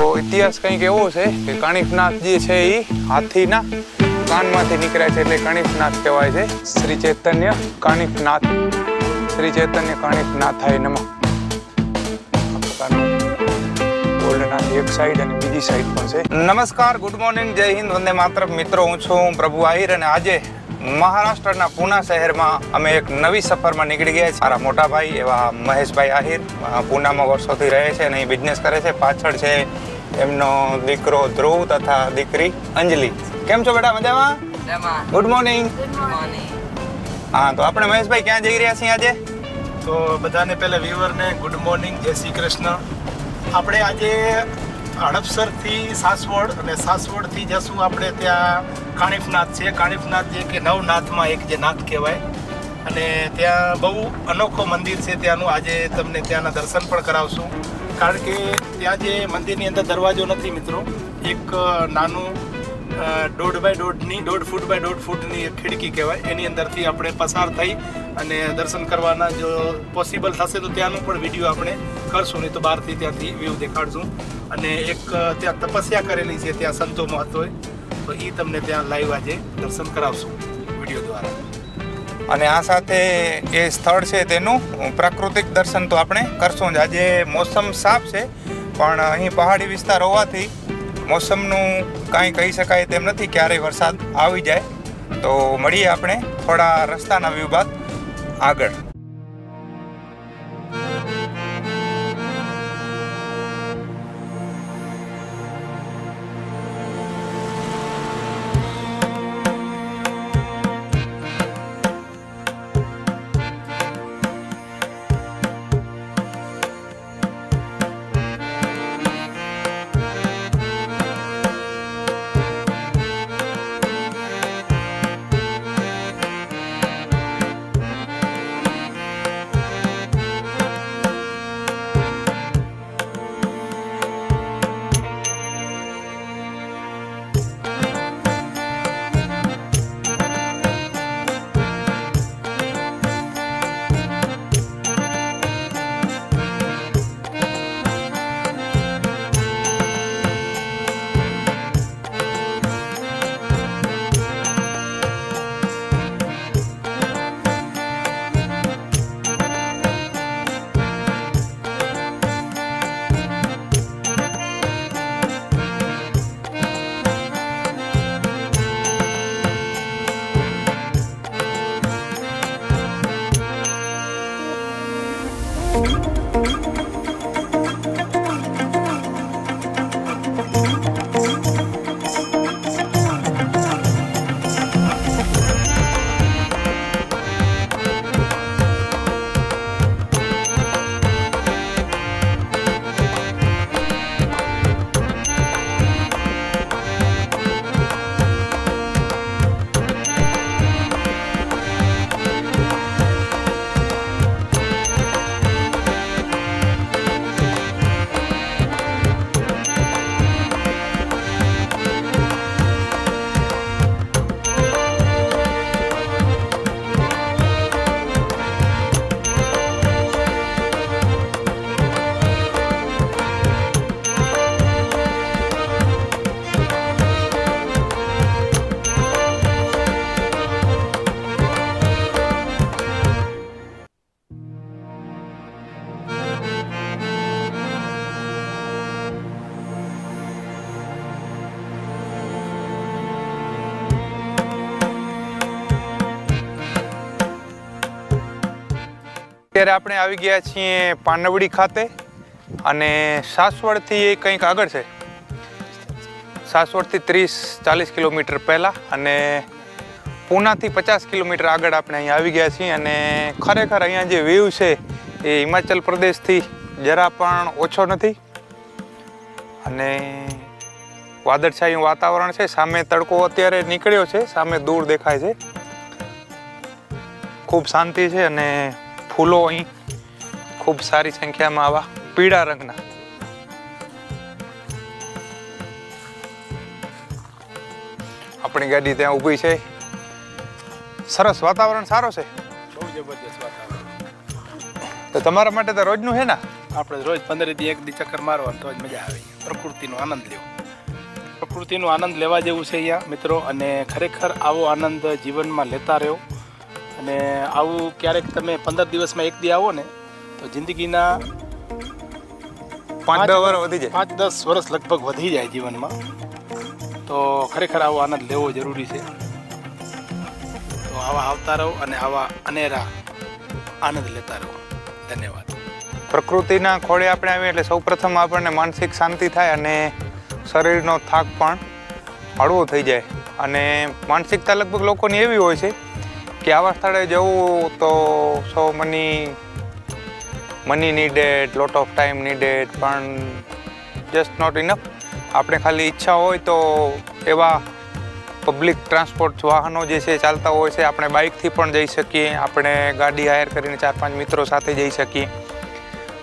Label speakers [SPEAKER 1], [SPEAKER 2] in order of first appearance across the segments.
[SPEAKER 1] તો ઇતિહાસ કંઈક એવો છે કે કણિકનાથ જે છે એ હાથીના કાનમાંથી નીકળ્યા છે એટલે કણિકનાથ કહેવાય છે. શ્રી ચૈતન્ય કણિકનાથ, શ્રી ચૈતન્ય કણિકનાથાય નમઃ. આ પ્રકારનું ગોલ્ડના એક સાઈડ અને બીજી સાઈડ પણ છે. નમસ્કાર, ગુડ મોર્નિંગ, જય હિન્દ, વંદે માતરમ. મિત્રો, હું છું પ્રભુ આહિર અને આજે મહારાષ્ટ્રના પૂના શહેરમાં અમે એક નવી સફરમાં નીકળી ગયા છીએ. મારા મોટા ભાઈ એવા મહેશભાઈ આહિર પૂનામાં વર્ષોથી રહે છે અને અહીં બિઝનેસ કરે છે. પાછળ છે એમનો દીકરો ધ્રુવ તથા દીકરી અંજલિ. કેમ છો બેટા? મજામાં? Good morning. હા, તો આપણે મહેશભાઈ ક્યાં જઈ રહ્યા છીએ આજે?
[SPEAKER 2] તો બધાને પહેલા વ્યુઅરને ગુડ મોર્નિંગ, જય શ્રી કૃષ્ણ. આપણે આજે હડપસરથી સાસવડ અને સાસવડથી જશું આપણે ત્યાં કાણિફનાથ છે. કાણિફનાથ જે કે નવનાથમાં એક જે નાથ કહેવાય અને ત્યાં બહુ અનોખો મંદિર છે ત્યાંનું. આજે તમને ત્યાંના દર્શન પણ કરાવશું કારણ કે ત્યાં જે મંદિરની અંદર દરવાજો નથી મિત્રો, એક નાનું 1.5 બાય 1.5 ફૂટ બાય 1.5 ફૂટની એક ખિડકી કહેવાય, એની અંદરથી આપણે પસાર થઈ અને દર્શન કરવાના. જો પોસિબલ થશે તો ત્યાંનું પણ વિડીયો આપણે કરશું, નહીં તો બહારથી ત્યાંથી વ્યૂ દેખાડશું. અને એક ત્યાં તપસ્યા કરેલી છે ત્યાં સંતો મહત્વએ, તો એ તમને ત્યાં લાઈવ આજે દર્શન કરાવશું વિડીયો દ્વારા.
[SPEAKER 1] અને આ સાથે એ સ્થળ છે તેનું પ્રાકૃતિક દર્શન તો આપણે કરશું જ. આજે મોસમ સાફ છે પણ અહીં પહાડી વિસ્તાર હોવાથી મોસમનું કાંઈ કહી શકાય તેમ નથી, ક્યારેય વરસાદ આવી જાય. તો મળીએ આપણે થોડા રસ્તાના વ્યૂ બાદ આગળ. અત્યારે આપણે આવી ગયા છીએ પાનવડી ખાતે અને સાસવડથી કંઈક આગળ છે. સાસવડથી 30-40 કિલોમીટર પહેલાં અને પૂનાથી 50 કિલોમીટર આગળ આપણે અહીંયા આવી ગયા છીએ. અને ખરેખર અહીંયા જે વ્યૂ છે એ હિમાચલ પ્રદેશથી જરા પણ ઓછો નથી અને વાદળછાયું વાતાવરણ છે. સામે તડકો અત્યારે નીકળ્યો છે, સામે દૂર દેખાય છે. ખૂબ શાંતિ છે અને ફૂલો અહીં ખૂબ સારી સંખ્યામાં આવા પીળા રંગના. આપણી ગાડી ત્યાં ઊભી છે. સરસ વાતાવરણ, સારો છે,
[SPEAKER 2] બહુ જબરદસ્ત વાતાવરણ.
[SPEAKER 1] તો તમારા માટે તો રોજનું છે ને?
[SPEAKER 2] આપણે રોજ 15 દી 1 દી ચક્કર મારવાનું તો જ મજા આવે. પ્રકૃતિનો આનંદ લેવો. પ્રકૃતિનો આનંદ લેવા જેવું છે અહીંયા મિત્રો, અને ખરેખર આવો આનંદ જીવનમાં લેતા રહ્યો. અને આવું ક્યારેક તમે 15 દિવસમાં એક દી આવો ને તો જિંદગીના
[SPEAKER 1] 5-10 વર્ષ વધી જાય.
[SPEAKER 2] 5-10 વર્ષ લગભગ વધી જાય જીવનમાં. તો ખરેખર આવો આનંદ લેવો જરૂરી છે. તો આવા આવતા રહો અને આવા અનેરા આનંદ લેતા રહો. ધન્યવાદ.
[SPEAKER 1] પ્રકૃતિના ખોળે આપણે આવીએ એટલે સૌપ્રથમ આપણને માનસિક શાંતિ થાય અને શરીરનો થાક પણ હળવો થઈ જાય. અને માનસિકતા લગભગ લોકોની એવી હોય છે કે આવા સ્થળે જવું તો money needed, lot of time needed, પણ જસ્ટ નોટ ઇનફ. આપણે ખાલી ઈચ્છા હોય તો એવા પબ્લિક ટ્રાન્સપોર્ટ વાહનો જે છે ચાલતા હોય છે. આપણે બાઇકથી પણ જઈ શકીએ, આપણે ગાડી હાયર કરીને 4-5 મિત્રો સાથે જઈ શકીએ.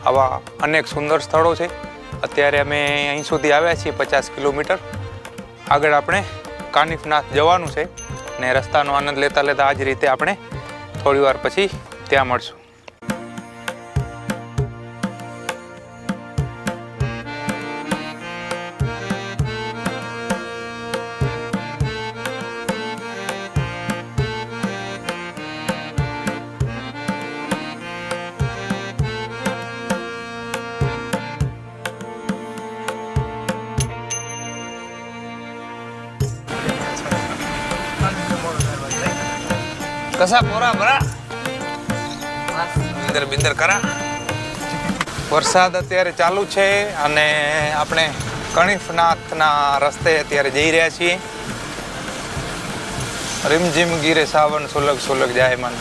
[SPEAKER 1] આવા અનેક સુંદર સ્થળો છે. અત્યારે અમે અહીં સુધી આવ્યા છીએ 50 કિલોમીટર. આગળ આપણે કાનિફનાથ જવાનું છે ને રસ્તાનો આનંદ લેતા લેતા આ જ રીતે આપણે થોડી વાર પછી ત્યાં મળશું. કસા પોરા ભરા બિંદર કરા. વરસાદ અત્યારે ચાલુ છે અને આપણે કાનિફનાથના રસ્તે અત્યારે જઈ રહ્યા છીએ. રીમઝીમ ગીરે સાવન સુલગ સુલગ જાય મન.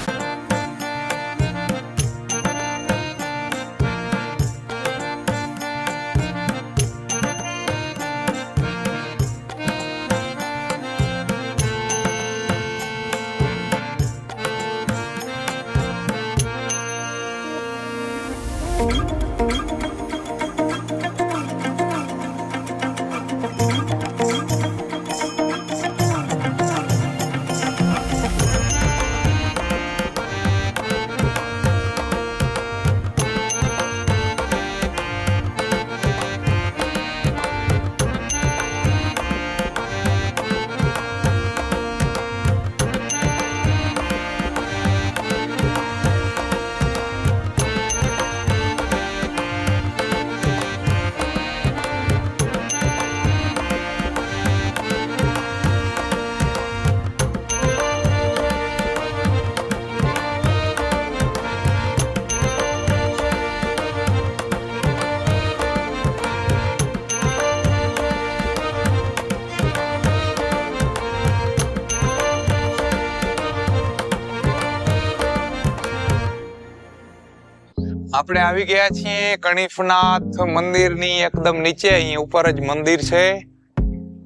[SPEAKER 1] આપણે આવી ગયા છીએ કાનિફનાથ મંદિરની એકદમ નીચે. અહીં ઉપર જ મંદિર છે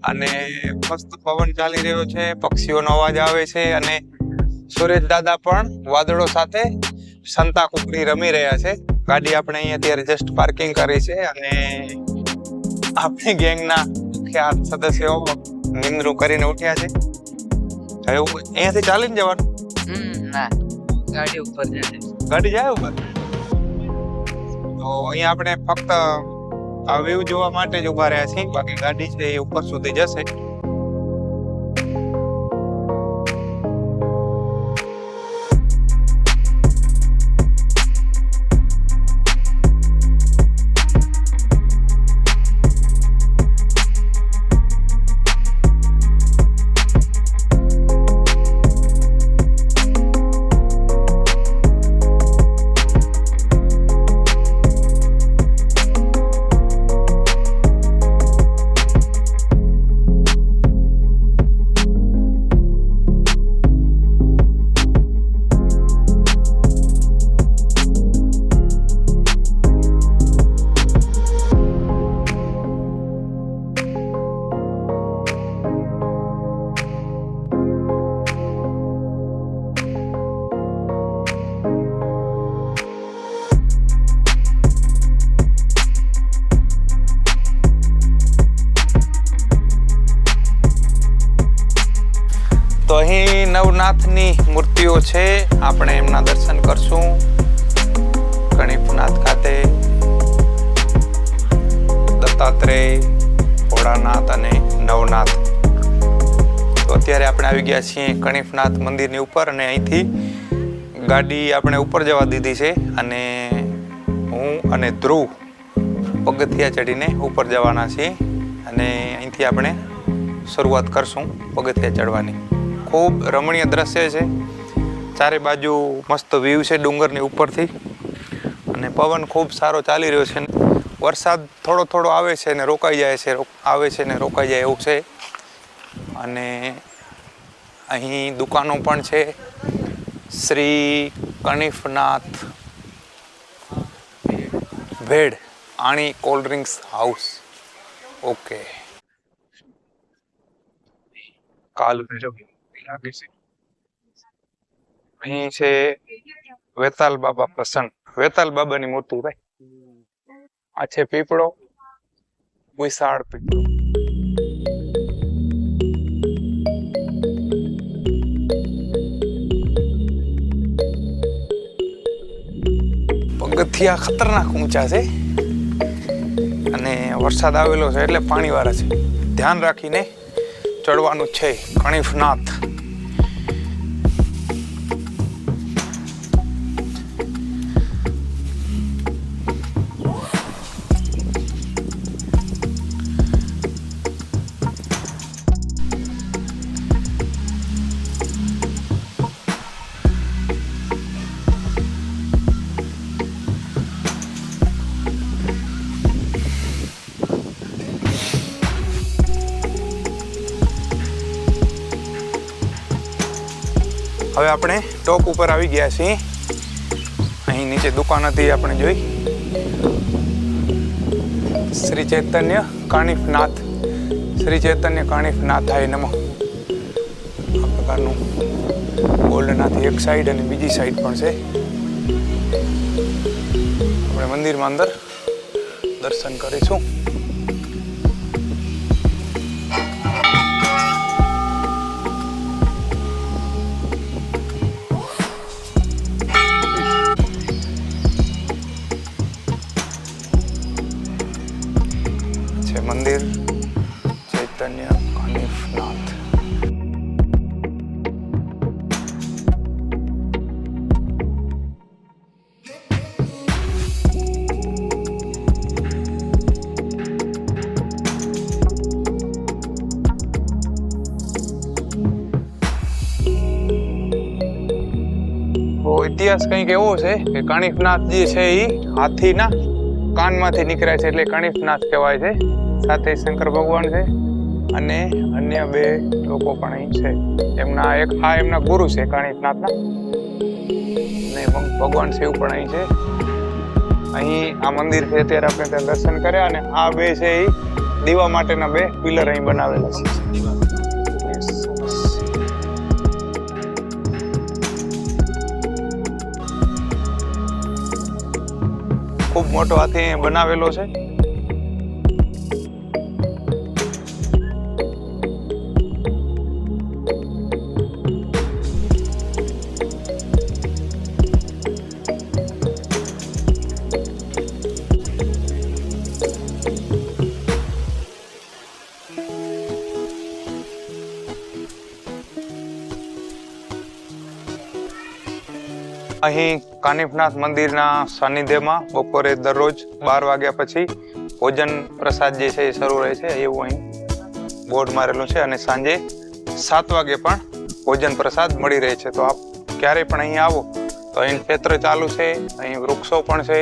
[SPEAKER 1] અને મસ્ત પવન ચાલી રહ્યો છે, પક્ષીઓનો અવાજ આવે છે અને સુરેશ દાદા પણ વાદળો સાથે સંતા કુકડી રમી રહ્યા છે. ગાડી આપણે અહીં અત્યારે જસ્ટ પાર્કિંગ કરી છે અને આપણી ગેંગના મુખ્ય સદસ્યો નિંદ્રું કરીને ઉઠ્યા છે. હવે અહીંયાથી ચાલીને જવાનું?
[SPEAKER 3] ના, ગાડી ઉપર જાય.
[SPEAKER 1] ગાડી જાય ઉપર? તો અહીંયા આપણે ફક્ત આ વ્યૂ જોવા માટે જ ઉભા રહ્યા છીએ. બાકી ગાડી છે એ ઉપર સુધી જશે. તો અહીં નવનાથની મૂર્તિઓ છે, આપણે એમના દર્શન કરશું. કાનિફનાથ ખાતે દત્તાત્રેય, ભોળાનાથ અને નવનાથ. તો અત્યારે આપણે આવી ગયા છીએ કણીફનાથ મંદિરની ઉપર અને અહીંથી ગાડી આપણે ઉપર જવા દીધી છે અને હું અને ધ્રુવ પગથિયા ચડીને ઉપર જવાના છીએ અને અહીંથી આપણે શરૂઆત કરશું પગથિયા ચડવાની. ખૂબ રમણીય દ્રશ્ય છે, ચારે બાજુ મસ્ત વ્યૂ છે ડુંગરની ઉપરથી અને પવન ખૂબ સારો ચાલી રહ્યો છે. વરસાદ થોડો થોડો આવે છે ને રોકાઈ જાય છે, આવે છે ને રોકાઈ જાય એવું છે. અને અહીં દુકાનો પણ છે. શ્રી કણીફનાથ ભેડ આણી કોલ્ડ ડ્રિંક્સ હાઉસ. ઓકે, કાલ લાગે છે. અહીં છે વેતાલ બાબા પ્રસન્ન, વેતાલ બાબાની મૂર્તિ. ભાઈ આ છે પીપળો, વિશાળ પીપળો. પગથિયા ખતરનાક ઊંચા છે અને વરસાદ આવેલો છે એટલે પાણીવાળા છે. ધ્યાન રાખીને ચડવાનું છે કણીફનાથ. હવે આપણે ટોપ ઉપર આવી ગયા છીએ. અહીં નીચે દુકાન હતી આપણે જોઈ. શ્રી ચૈતન્ય કાણીફનાથ, શ્રી ચૈતન્ય કાણીફનાથાય નમઃ. આ પ્રકારનું બોર્ડનાથી એક સાઈડ અને બીજી સાઈડ પણ છે. આપણે મંદિરમાં અંદર દર્શન કરીશું. મંદિર ચૈતન્ય કાણીફનાથ. ઇતિહાસ કંઈક એવો છે કે કાણીફનાથ જે છે એ હાથીના કાનમાંથી નીકળ્યા છે એટલે કાણીફનાથ કહેવાય છે. સાથે શંકર ભગવાન છે અને અન્ય બે લોકો પણ અહીં છે. એમના ગુરુ છે કાણીફનાથના અને ભગવાન શિવ પણ અહીં છે. અહીં આ મંદિર છે અત્યારે આપણે ત્યાં દર્શન કર્યા અને આ બે છે એ દીવા માટેના બે પિલર અહીં બનાવેલા છે. ખૂબ મોટો હાથી બનાવેલો છે. અહીં કાણીફનાથ મંદિરના સાનિધ્યમાં બપોરે દરરોજ 12 વાગ્યા પછી ભોજન પ્રસાદ જે છે એ શરૂ રહે છે એવું અહીં બોર્ડ મારેલું છે. અને સાંજે 7 વાગે પણ ભોજન પ્રસાદ મળી રહે છે. તો આપ ક્યારેય પણ અહીં આવો તો અહીં ક્ષેત્ર ચાલુ છે, અહીં વૃક્ષો પણ છે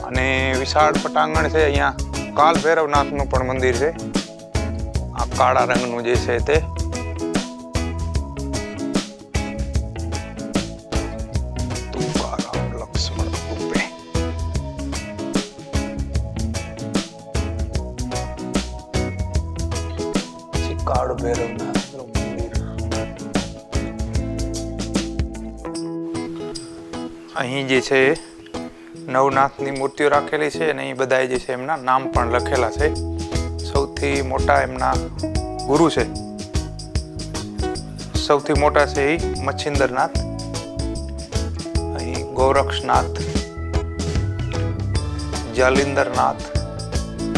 [SPEAKER 1] અને વિશાળ પટાંગણ છે. અહીંયા કાલ ભૈરવનાથનું પણ મંદિર છે. આ કાળા રંગનું જે છે તે કાળ ભૈરવનાથનું મંદિર. અહીં જે છે નવનાથની મૂર્તિઓ રાખેલી છે અને અહીં બધા જે છે એમના નામ પણ લખેલા છે. સૌથી મોટા એમના ગુરુ છે, સૌથી મોટા છે એ મચ્છિન્દરનાથ, અહીં ગોરક્ષનાથ, જાલિંદરનાથ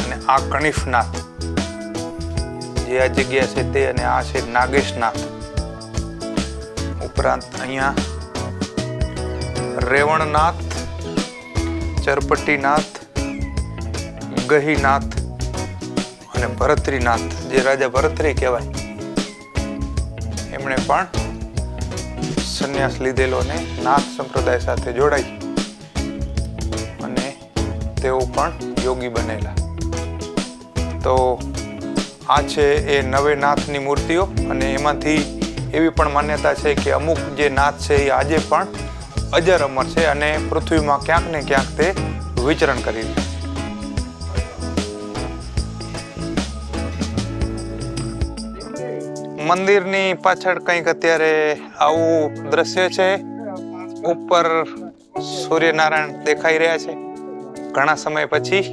[SPEAKER 1] અને આ કણિફનાથ જે આ જગ્યા છે તે, અને આ છે નાગેશનાથ. ઉપરાંત અહીંયા રેવણનાથ, ચરપટીનાથ, ગહીનાથ અને ભરત્રીનાથ, જે રાજા ભરત્રી કહેવાય, એમણે પણ સંન્યાસ લીધેલો ને નાથ સંપ્રદાય સાથે જોડાઈ અને તેઓ પણ યોગી બનેલા. તો આ છે એ નવે નાથની મૂર્તિઓ, અને એમાંથી એવી પણ માન્યતા છે કે અમુક જે નાથ છે એ આજે પણ અજર અમર છે અને પૃથ્વીમાં ક્યાંક ને ક્યાંક તે વિચરણ કરી રહ્યા છે. મંદિરની પાછળ કંઈક અત્યારે આવું દ્રશ્ય છે. ઉપર સૂર્યનારાયણ દેખાઈ રહ્યા છે. ઘણા સમય પછી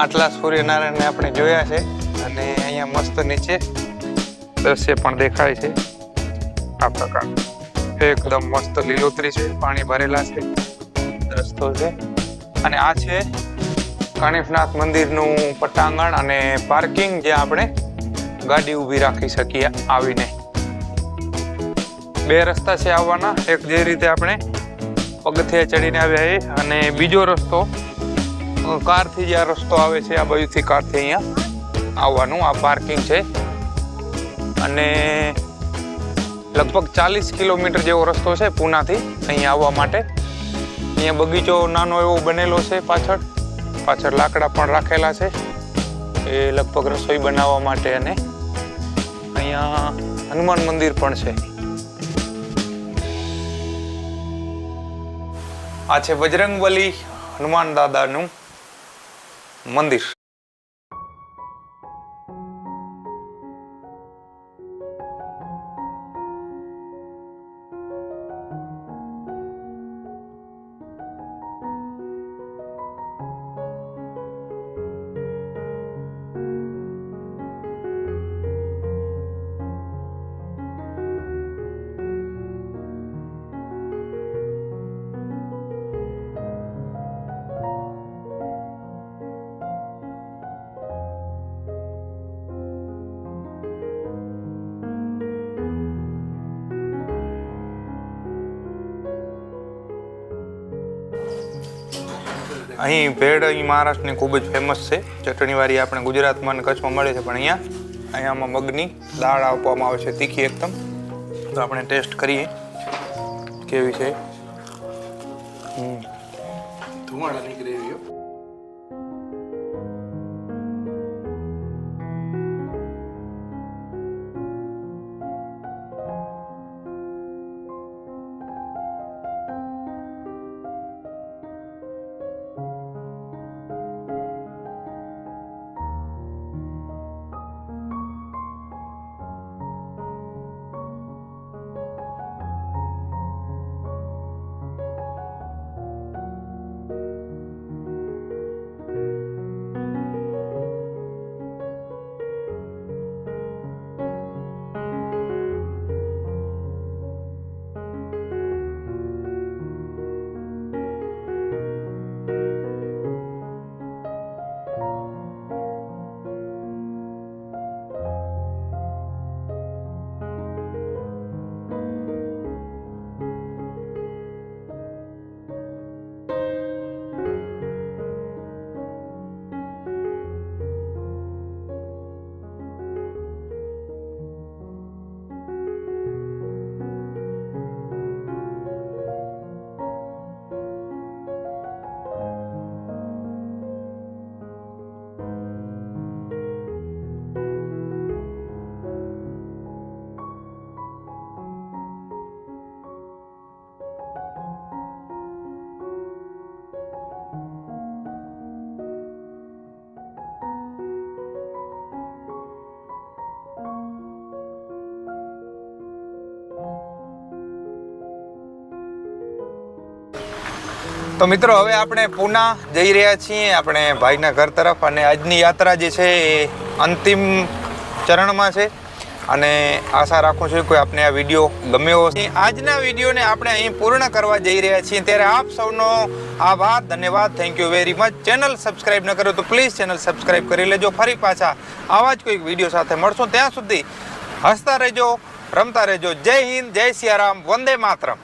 [SPEAKER 1] આટલા સૂર્યનારાયણને આપણે જોયા છે, અને અહીંયા મસ્ત નીચે દ્રશ્ય પણ દેખાય છે. આ પ્રકાર એકદમ મસ્ત લીલોતરી છે, પાણી ભરેલા છે, રસ્તો છે, અને આ છે કણિફનાથ મંદિરનું પટાંગણ અને પાર્કિંગ, જ્યાં આપણે ગાડી ઊભી રાખી શકીએ આવીને. બે રસ્તા છે આવવાના. એક જે રીતે આપણે પગથિયા ચડીને આવ્યા એ, અને બીજો રસ્તો કારથી જે આ રસ્તો આવે છે, આ બાજુથી કારથી અહીંયા આવવાનું. આ પાર્કિંગ છે, અને લગભગ 40 કિલોમીટર જેવો રસ્તો છે પૂનાથી અહીંયા આવવા માટે. અહીંયા બગીચો નાનો એવો બનેલો છે પાછળ લાકડા પણ રાખેલા છે, એ લગભગ રસોઈ બનાવવા માટે. અને અહીંયા હનુમાન મંદિર પણ છે. આ છે બજરંગબલી હનુમાન દાદાનું મંદિર. અહીં ભેળ અહીં મહારાષ્ટ્રની ખૂબ જ ફેમસ છે. ચટણીવાળી આપણે ગુજરાતમાં અને કચ્છમાં મળે છે, પણ અહીંયામાં મગની દાળ આપવામાં આવે છે, તીખી એકદમ. તો આપણે ટેસ્ટ કરીએ કેવી છે.
[SPEAKER 2] ધુમાડાની ગ્રેવી.
[SPEAKER 1] તો મિત્રો હવે આપણે પૂના જઈ રહ્યા છીએ આપણે ભાઈના ઘર તરફ, અને આજની યાત્રા જે છે એ અંતિમ ચરણમાં છે. અને આશા રાખું છું કે આપને આ વિડીયો ગમ્યો હશે. આજના વિડીયોને આપણે અહીં પૂર્ણ કરવા જઈ રહ્યા છીએ ત્યારે આપ સૌનો આભાર, ધન્યવાદ, thank you very much. Channel subscribe ન કરો તો પ્લીઝ ચેનલ સબસ્ક્રાઇબ કરી લેજો. ફરી પાછા આવા જ કોઈક વિડીયો સાથે મળશું. ત્યાં સુધી હસતા રહેજો, રમતા રહેજો. જય હિન્દ, જય સિયારામ, વંદે માતરમ.